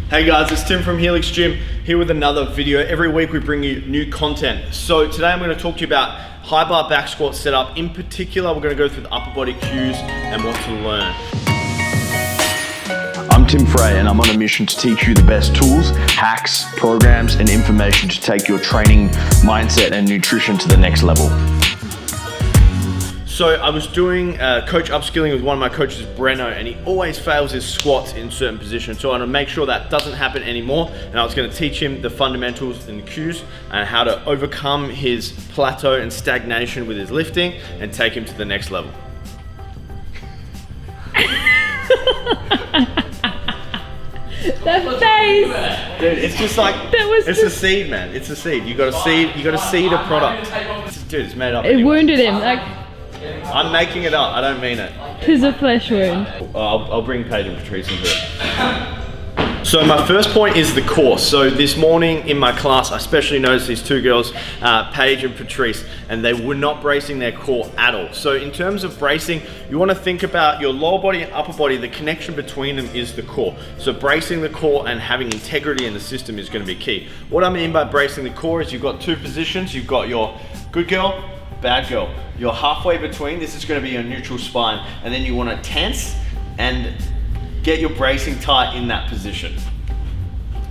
Hey guys, it's Tim from Helix Gym here with another video. Every week we bring you new content. So today I'm going to talk to you about high bar back squat setup. In particular, we're going to go through the upper body cues and what to learn. I'm Tim Frey and I'm on a mission to teach you the best tools, hacks, programs and information to take your training, mindset and nutrition to the next level. So I was doing coach upskilling with one of my coaches, Breno, and he always fails his squats in certain positions. So I want to make sure that doesn't happen anymore. And I was going to teach him the fundamentals and the cues and how to overcome his plateau and stagnation with his lifting and take him to the next level. That face! Dude, it's just like, it's a seed, man. It's a seed. You got to seed a product. Dude, it's made up. It wounded him, like, I'm making it up, I don't mean it. 'tis a flesh wound. I'll bring Paige and Patrice into it. So my first point is the core. So this morning in my class, I especially noticed these two girls, Paige and Patrice, and they were not bracing their core at all. So in terms of bracing, you want to think about your lower body and upper body. The connection between them is the core. So bracing the core and having integrity in the system is going to be key. What I mean by bracing the core is you've got two positions. You've got your good girl, bad girl. You're halfway between. This is going to be your neutral spine, and then you want to tense and get your bracing tight in that position.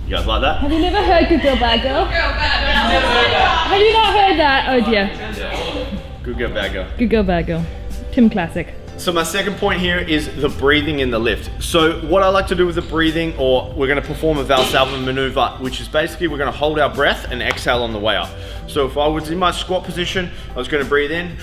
You guys like that? Have you never heard good girl, bad girl? Have you not heard that? Oh dear. Good girl, bad girl. Good girl, bad girl. Tim classic. So my second point here is the breathing in the lift. So what I like to do with the breathing, or we're going to perform a Valsalva maneuver, which is basically we're going to hold our breath and exhale on the way up. So if I was in my squat position, I was going to breathe in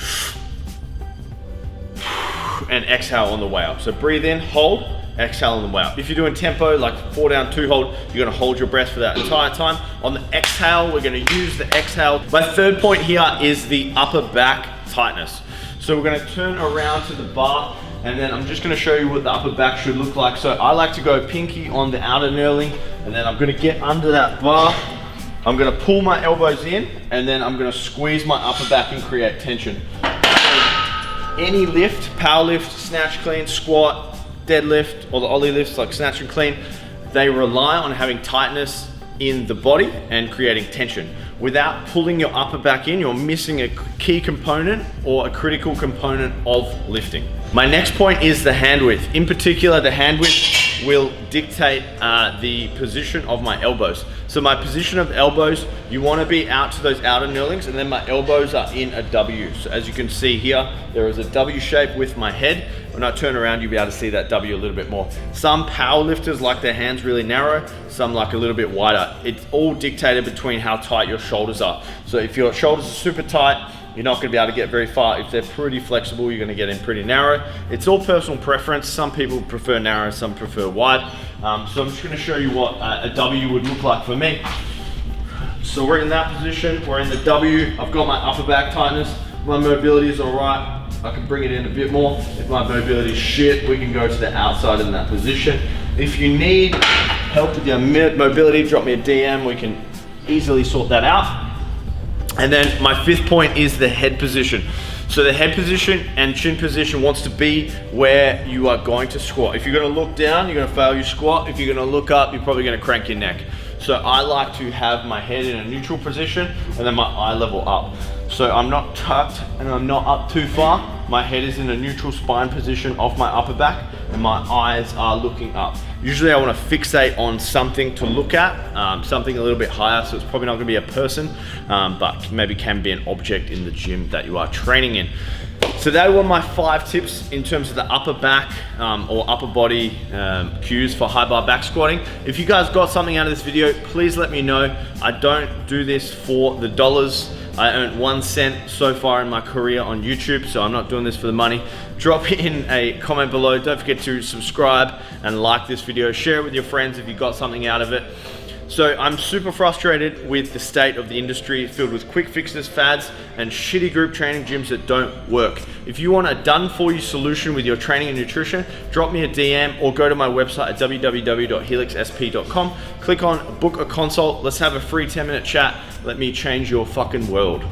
and exhale on the way up. So breathe in, hold, exhale on the way up. If you're doing tempo, like 4 down, 2 hold, you're gonna hold your breath for that entire time. On the exhale, we're gonna use the exhale. My third point here is the upper back tightness. So we're gonna turn around to the bar, and then I'm just gonna show you what the upper back should look like. So I like to go pinky on the outer knurling, and then I'm gonna get under that bar. I'm gonna pull my elbows in, and then I'm gonna squeeze my upper back and create tension. Any lift, power lift, snatch clean, squat, deadlift, or the ollie lifts like snatch and clean, they rely on having tightness in the body and creating tension. Without pulling your upper back in, you're missing a key component or a critical component of lifting. My next point is the hand width. In particular, the hand width will dictate the position of my elbows. So my position of elbows, you want to be out to those outer knurlings, and then my elbows are in a W. So as you can see here, there is a W shape with my head. When I turn around, you'll be able to see that W a little bit more. Some power lifters like their hands really narrow, some like a little bit wider. It's all dictated between how tight your shoulders are. So if your shoulders are super tight, you're not going to be able to get very far. If they're pretty flexible, you're going to get in pretty narrow. It's all personal preference. Some people prefer narrow, some prefer wide. So I'm just going to show you what a W would look like for me. So we're in that position, we're in the W. I've got my upper back tightness. My mobility is all right. I can bring it in a bit more. If my mobility is shit, we can go to the outside in that position. If you need help with your mobility, drop me a DM. We can easily sort that out. And then my fifth point is the head position. So the head position and chin position wants to be where you are going to squat. If you're gonna look down, you're gonna fail your squat. If you're gonna look up, you're probably gonna crank your neck. So I like to have my head in a neutral position and then my eye level up. So I'm not tucked and I'm not up too far. My head is in a neutral spine position off my upper back and my eyes are looking up. Usually I want to fixate on something to look at, something a little bit higher, so it's probably not going to be a person, but maybe can be an object in the gym that you are training in. So that were my 5 tips in terms of the upper back or upper body cues for high bar back squatting. If you guys got something out of this video, please let me know. I don't do this for the dollars. I earned 1 cent so far in my career on YouTube, so I'm not doing this for the money. Drop in a comment below. Don't forget to subscribe and like this video. Share it with your friends if you got something out of it. So I'm super frustrated with the state of the industry, filled with quick fixes, fads, and shitty group training gyms that don't work. If you want a done-for-you solution with your training and nutrition, drop me a DM or go to my website at www.helixsp.com. Click on book a consult. Let's have a free 10-minute chat. Let me change your fucking world.